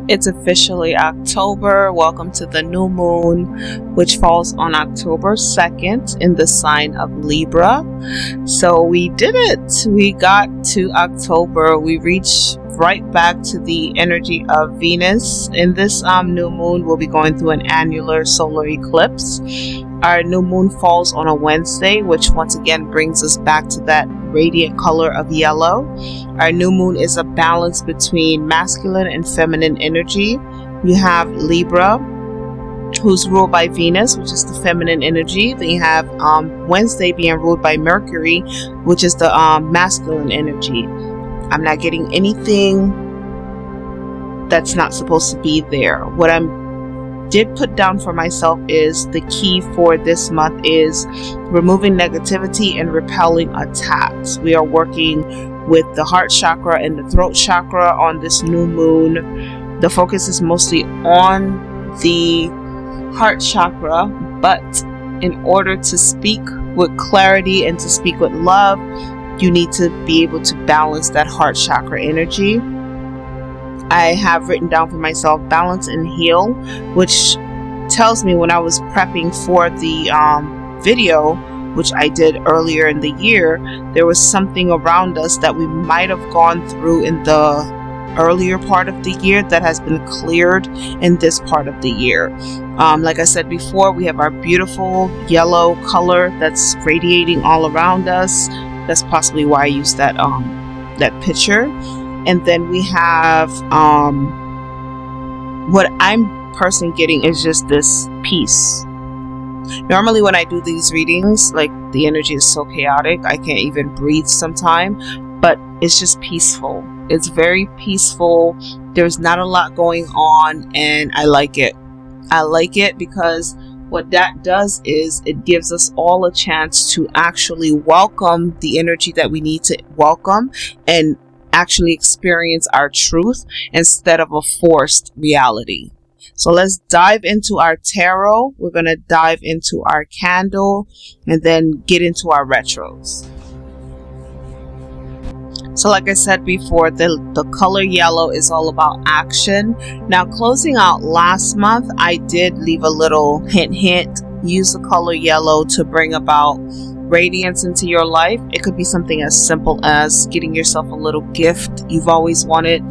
It's officially October. Welcome to the new moon, which falls on October 2nd in the sign of Libra. So we did it. We got to October. We reached right back to the energy of Venus. In this new moon, we'll be going through an annular solar eclipse. Our new moon falls on a Wednesday, which once again brings us back to that radiant color of yellow. Our new moon is a balance between masculine and feminine energy. You have Libra, who's ruled by Venus, which is the feminine energy. Then you have Wednesday being ruled by Mercury, which is the masculine energy. I'm not getting anything that's not supposed to be there. What I did put down for myself is the key for this month is removing negativity and repelling attacks. We are working with the Hearth Chakra and the Throat Chakra on this new moon. The focus is mostly on the Hearth Chakra, but in order to speak with clarity and to speak with love, you need to be able to balance that Hearth Chakra energy. I have written down for myself balance and heal, which tells me when I was prepping for the video, which I did earlier in the year, there was something around us that we might have gone through in the earlier part of the year that has been cleared in this part of the year. Like I said before, we have our beautiful yellow color that's radiating all around us. That's possibly why I used that picture. And then we have what I'm personally getting is just this peace. Normally when I do these readings, like the energy is so chaotic, I can't even breathe sometimes, but it's just peaceful. It's very peaceful. There's not a lot going on, and I like it. I like it because what that does is it gives us all a chance to actually welcome the energy that we need to welcome and actually experience our truth instead of a forced reality. So let's dive into our tarot. We're going to dive into our candle and then get into our retros. So like I said before, the color yellow is all about action. Now, closing out last month, I did leave a little hint. Use the color yellow to bring about radiance into your life. It could be something as simple as getting yourself a little gift you've always wanted,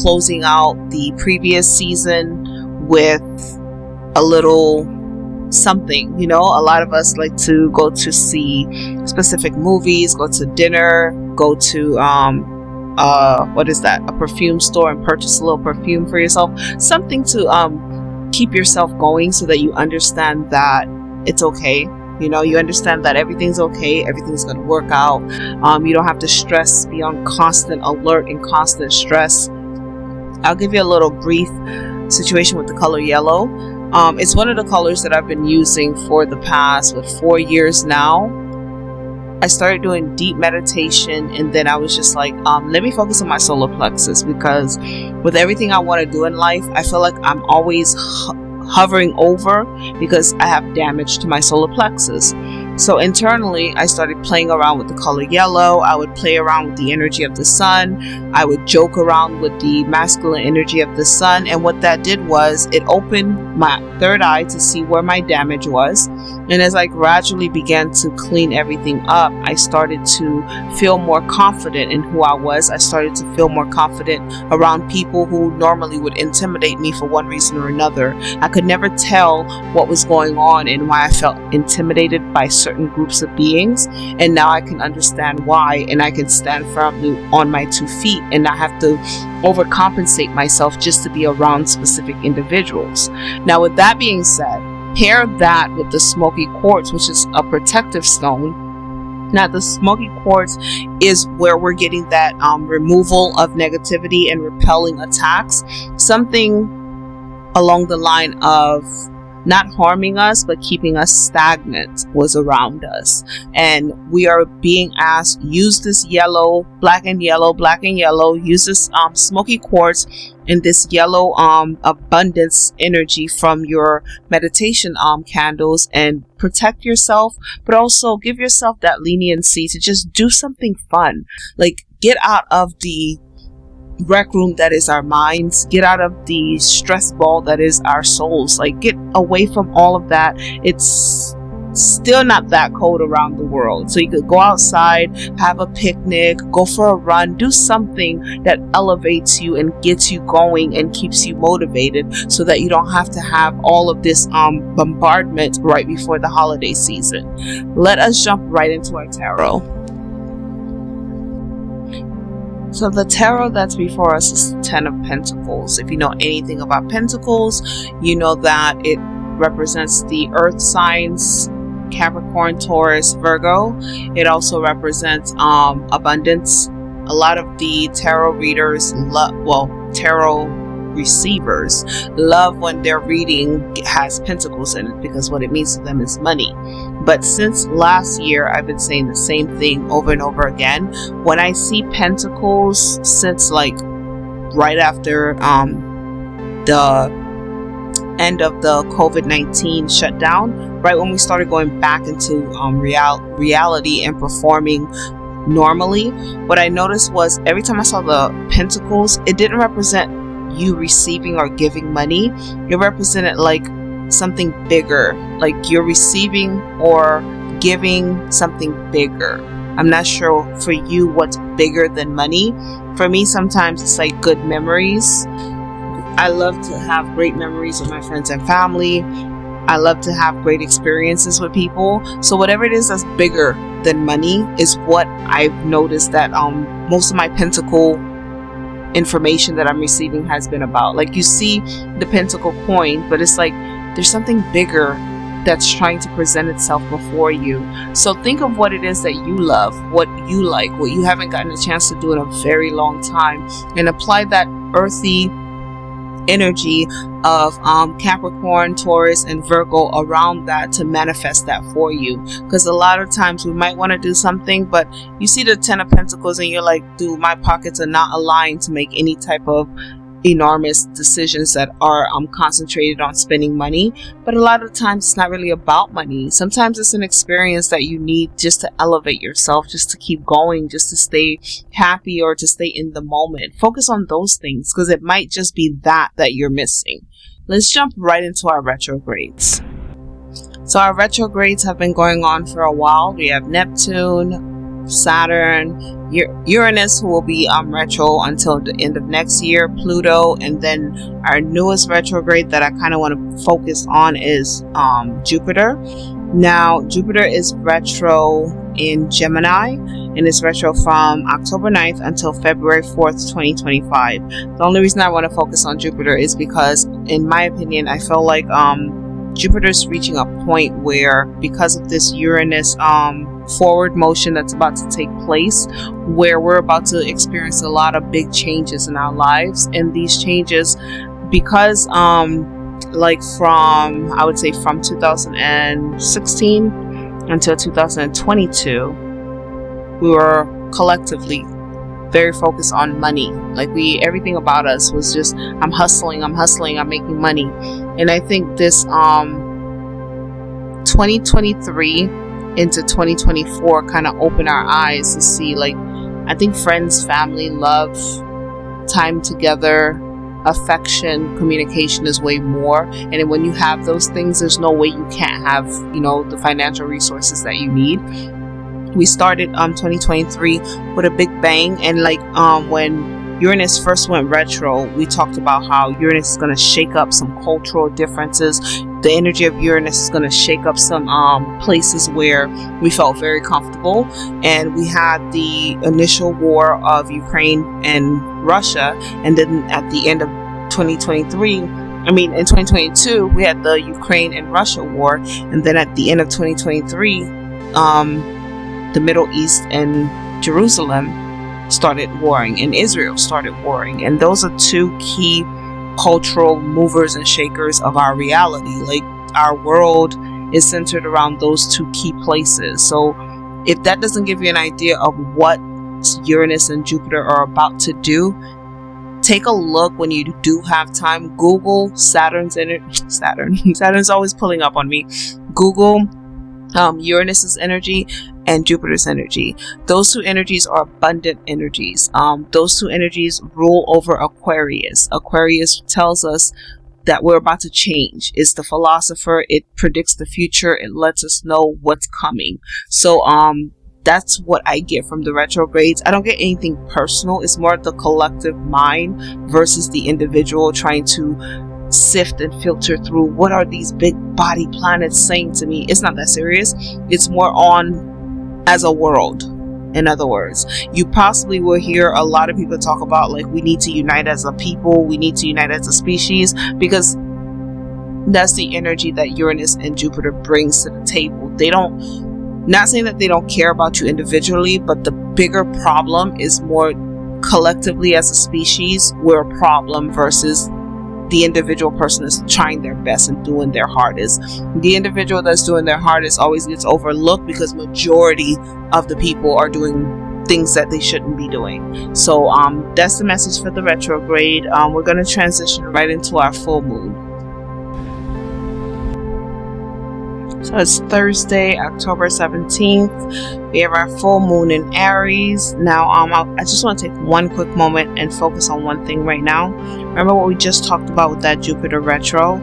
closing out the previous season with a little something. You know, a lot of us like to go to see specific movies, go to dinner, go to a perfume store and purchase a little perfume for yourself, something to keep yourself going so that you understand that it's okay. You know, you understand that everything's okay, everything's going to work out. You don't have to stress, be on constant alert and constant stress. I'll give you a little brief situation with the color yellow. It's one of the colors that I've been using for the past 4 years now. I started doing deep meditation, and then I was just like, let me focus on my solar plexus, because with everything I want to do in life, I feel like I'm always hovering over because I have damage to my solar plexus. So internally, I started playing around with the color yellow. I would play around with the energy of the sun. I would joke around with the masculine energy of the sun. And what that did was it opened my third eye to see where my damage was. And as I gradually began to clean everything up, I started to feel more confident in who I was. I started to feel more confident around people who normally would intimidate me for one reason or another. I could never tell what was going on and why I felt intimidated by certain groups of beings, and now I can understand why, and I can stand firmly on my 2 feet and not have to overcompensate myself just to be around specific individuals. Now, with that being said, pair that with the smoky quartz, which is a protective stone. Now, the smoky quartz is where we're getting that removal of negativity and repelling attacks. Something along the line of not harming us, but keeping us stagnant was around us. And we are being asked, use this yellow, black and yellow, use this smoky quartz and this yellow abundance energy from your meditation candles, and protect yourself, but also give yourself that leniency to just do something fun. Like, get out of the rec room that is our minds. Get out of the stress ball that is our souls. Like, get away from all of that. It's still not that cold around the world, so you could go outside, have a picnic, go for a run, do something that elevates you and gets you going and keeps you motivated, so that you don't have to have all of this bombardment right before the holiday season. Let us jump right into our tarot. So the tarot that's before us is the Ten of Pentacles. If you know anything about Pentacles, you know that it represents the earth signs, Capricorn, Taurus, Virgo. It also represents abundance. A lot of the tarot readers tarot receivers love when their reading has pentacles in it, because what it means to them is money. But since last year, I've been saying the same thing over and over again. When I see pentacles, since like right after the end of the COVID-19 shutdown, right when we started going back into reality and performing normally, what I noticed was every time I saw the pentacles, it didn't represent you receiving or giving money. It represented like something bigger, like you're receiving or giving something bigger. I'm not sure for you what's bigger than money. For me, sometimes it's like good memories. I love to have great memories with my friends and family. I love to have great experiences with people. So whatever it is that's bigger than money is what I've noticed that most of my pentacle information that I'm receiving has been about. Like, you see the pentacle coin, but it's like there's something bigger that's trying to present itself before you. So think of what it is that you love, what you like, what you haven't gotten a chance to do in a very long time, and apply that earthy energy of Capricorn, Taurus, and Virgo around that to manifest that for you. Because a lot of times we might want to do something, but you see the Ten of Pentacles and you're like, dude, my pockets are not aligned to make any type of enormous decisions that are concentrated on spending money. But a lot of times it's not really about money. Sometimes it's an experience that you need just to elevate yourself, just to keep going, just to stay happy or to stay in the moment. Focus on those things, because it might just be that you're missing. Let's jump right into our retrogrades. So our retrogrades have been going on for a while. We have Neptune, Saturn, Uranus, who will be retro until the end of next year, Pluto, and then our newest retrograde that I kind of want to focus on is Jupiter. Now, Jupiter is retro in Gemini, and it's retro from October 9th until February 4th, 2025. The only reason I want to focus on Jupiter is because, in my opinion, I feel like Jupiter's reaching a point where, because of this Uranus forward motion that's about to take place, where we're about to experience a lot of big changes in our lives. And these changes, because like from, I would say from 2016 until 2022, we were collectively very focused on money. Like, everything about us was just, I'm hustling, I'm making money. And I think this 2023 into 2024 kind of opened our eyes to see, like, I think friends, family, love, time together, affection, communication is way more. And then when you have those things, there's no way you can't have, the financial resources that you need. We started 2023 with a big bang, and when Uranus first went retro, we talked about how Uranus is going to shake up some cultural differences. The energy of Uranus is going to shake up some places where we felt very comfortable. And we had the initial war of Ukraine and Russia, and then at the end of 2023, in 2022, we had the Ukraine and Russia war, and then at the end of 2023, the Middle East and Jerusalem started warring, and Israel started warring. And those are two key cultural movers and shakers of our reality. Like, our world is centered around those two key places. So if that doesn't give you an idea of what Uranus and Jupiter are about to do, take a look when you do have time. Google Saturn's energy. Saturn's always pulling up on me. Google Uranus's energy, and Jupiter's energy. Those two energies are abundant energies. Those two energies rule over Aquarius. Aquarius tells us that we're about to change. It's the philosopher. It predicts the future. It lets us know what's coming. So that's what I get from the retrogrades. I don't get anything personal. It's more the collective mind versus the individual trying to sift and filter through what are these big body planets saying to me. It's not that serious. It's more on as a world. In other words, you possibly will hear a lot of people talk about like we need to unite as a people, we need to unite as a species, because that's the energy that Uranus and Jupiter brings to the table. They don't, not saying that they don't care about you individually, but the bigger problem is more collectively as a species, we're a problem versus the individual person is trying their best and doing their hardest. The individual that's doing their hardest always gets overlooked because majority of the people are doing things that they shouldn't be doing. So that's the message for the retrograde. We're going to transition right into our full moon. So it's Thursday, October 17th. We have our full moon in Aries. Now, I just want to take one quick moment and focus on one thing right now. Remember what we just talked about with that Jupiter retro?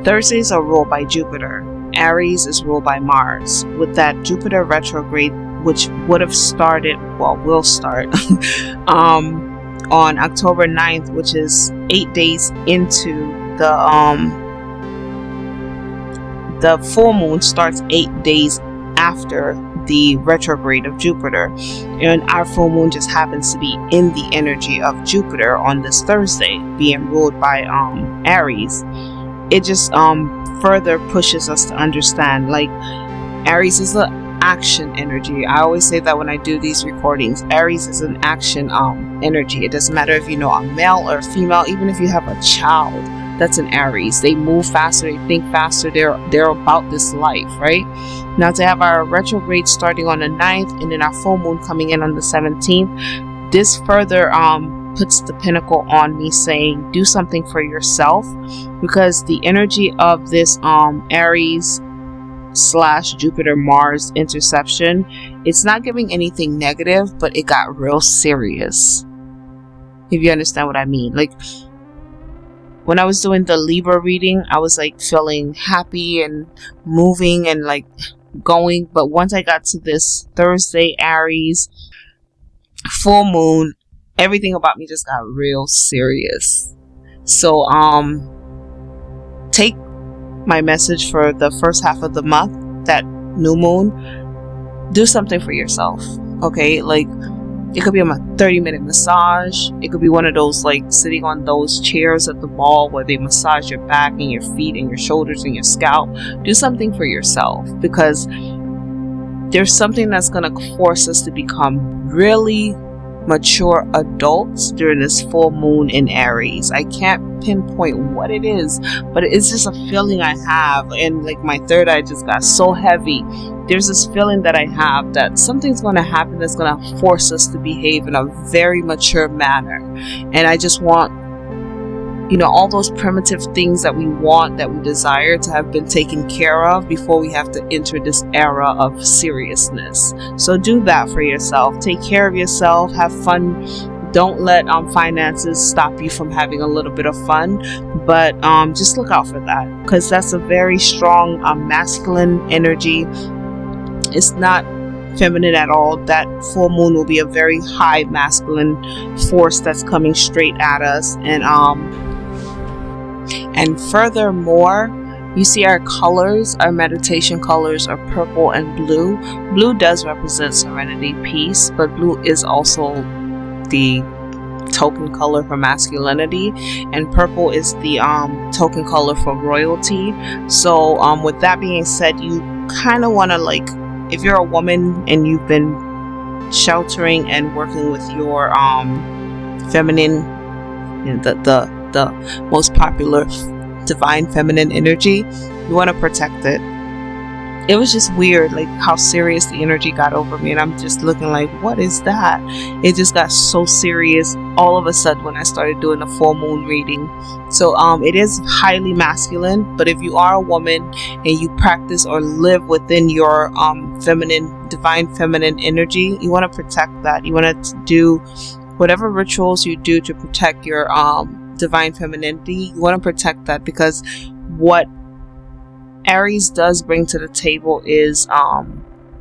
Thursdays are ruled by Jupiter. Aries is ruled by Mars. With that Jupiter retrograde, which would have started, well, will start on October 9th, which is 8 days into the full moon starts 8 days after the retrograde of Jupiter, and our full moon just happens to be in the energy of Jupiter on this Thursday, being ruled by Aries. It just further pushes us to understand, like, Aries is the action energy. I always say that when I do these recordings. Aries is an action energy. It doesn't matter if you know a male or a female, even if you have a child that's an Aries. They move faster, they think faster, they're about this life, right? Now, to have our retrograde starting on the 9th and then our full moon coming in on the 17th, this further puts the pinnacle on me saying do something for yourself, because the energy of this Aries / Jupiter Mars interception, it's not giving anything negative, but it got real serious, if you understand what I mean. Like, when I was doing the Libra reading, I was like feeling happy and moving and like going. But once I got to this Thursday Aries full moon, everything about me just got real serious. So take my message for the first half of the month, that new moon. Do something for yourself, okay? Like, it could be a 30-minute massage. It could be one of those, like, sitting on those chairs at the mall where they massage your back and your feet and your shoulders and your scalp. Do something for yourself, because there's something that's going to force us to become really mature adults during this full moon in Aries. I can't pinpoint what it is, but it's just a feeling I have, and like my third eye just got so heavy. There's this feeling that I have that something's going to happen that's going to force us to behave in a very mature manner. And I just want, all those primitive things that we want, that we desire to have been taken care of before we have to enter this era of seriousness. So do that for yourself. Take care of yourself. Have fun. Don't let finances stop you from having a little bit of fun, but just look out for that, because that's a very strong masculine energy. It's not feminine at all. That full moon will be a very high masculine force that's coming straight at us. And furthermore, you see our colors, our meditation colors are purple and blue. Blue does represent serenity, peace, but blue is also the token color for masculinity, and purple is the token color for royalty. So with that being said, you kind of want to, like, if you're a woman and you've been sheltering and working with your feminine, the most popular divine feminine energy, you want to protect it. it was just weird, like how serious the energy got over me, and I'm just looking like, what is that? It just got so serious all of a sudden when I started doing the full moon reading. So it is highly masculine, but if you are a woman and you practice or live within your divine feminine energy, you want to protect that. You want to do whatever rituals you do to protect your divine femininity. You want to protect that, because what Aries does bring to the table is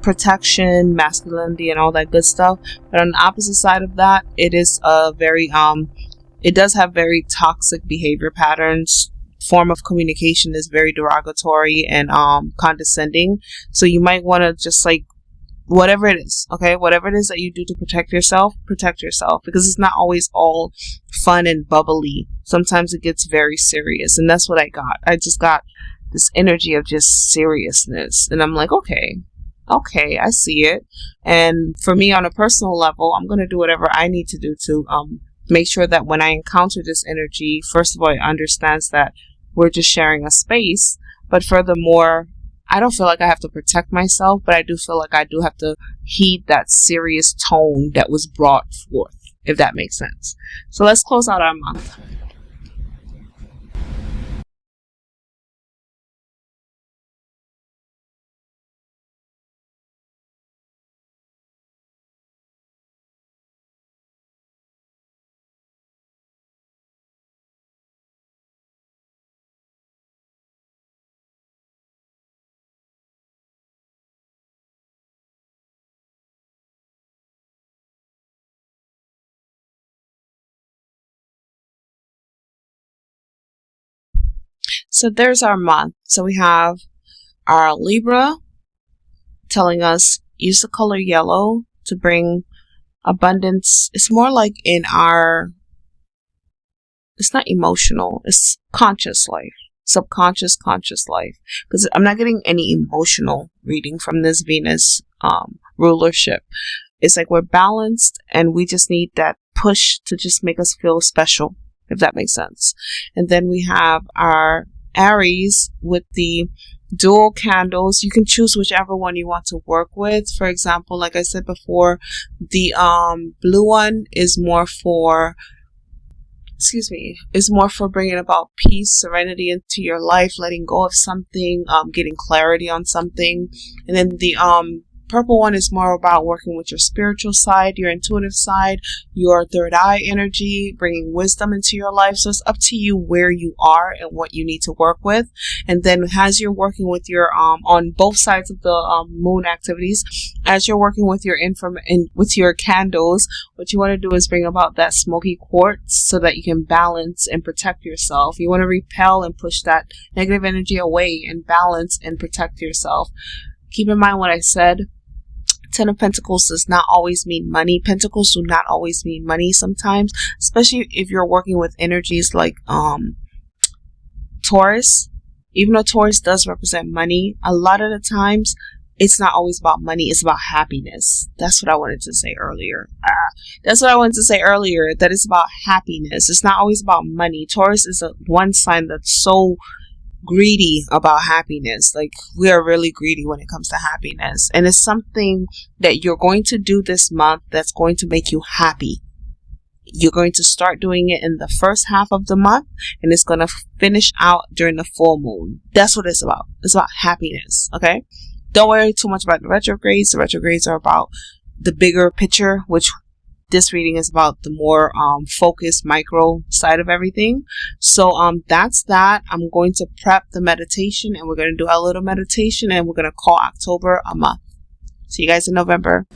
protection, masculinity, and all that good stuff. But on the opposite side of that, it is a very it does have very toxic behavior patterns. Form of communication is very derogatory and condescending. So you might want to just like, whatever it is, okay, whatever it is that you do to protect yourself, because it's not always all fun and bubbly. Sometimes it gets very serious, and that's what I got. I just got this energy of just seriousness, and I'm like, okay, I see it. And for me, on a personal level, I'm going to do whatever I need to do to make sure that when I encounter this energy, first of all, it understands that we're just sharing a space, but furthermore, I don't feel like I have to protect myself, but I do feel like I do have to heed that serious tone that was brought forth, if that makes sense. So let's close out our month. So there's our month. So we have our Libra telling us use the color yellow to bring abundance. It's more like in our, it's not emotional, it's conscious life, subconscious, conscious life. Because I'm not getting any emotional reading from this Venus rulership. It's like we're balanced and we just need that push to just make us feel special, if that makes sense. And then we have our Aries with the dual candles. You can choose whichever one you want to work with. For example, like I said before, the blue one is more for bringing about peace, serenity into your life, letting go of something, getting clarity on something. And then the purple one is more about working with your spiritual side, your intuitive side, your third eye energy, bringing wisdom into your life. So it's up to you where you are and what you need to work with. And then as you're working with your on both sides of the moon activities, as you're working with your with your candles, what you want to do is bring about that smoky quartz so that you can balance and protect yourself. You want to repel and push that negative energy away and balance and protect yourself. Keep in mind what I said. Ten of Pentacles does not always mean money. Pentacles do not always mean money sometimes, especially if you're working with energies like Taurus. Even though Taurus does represent money, a lot of the times it's not always about money, it's about happiness. That's what I wanted to say earlier. That it's about happiness. It's not always about money. Taurus is one sign that's so greedy about happiness. Like, we are really greedy when it comes to happiness, and it's something that you're going to do this month that's going to make you happy. You're going to start doing it in the first half of the month, and it's going to finish out during the full moon. That's what it's about. It's about happiness. Okay, don't worry too much about the retrogrades. The retrogrades are about the bigger picture, which this reading is about the more focused micro side of everything. So that's that. I'm going to prep the meditation, and we're going to do a little meditation, and we're going to call October a month. See you guys in November.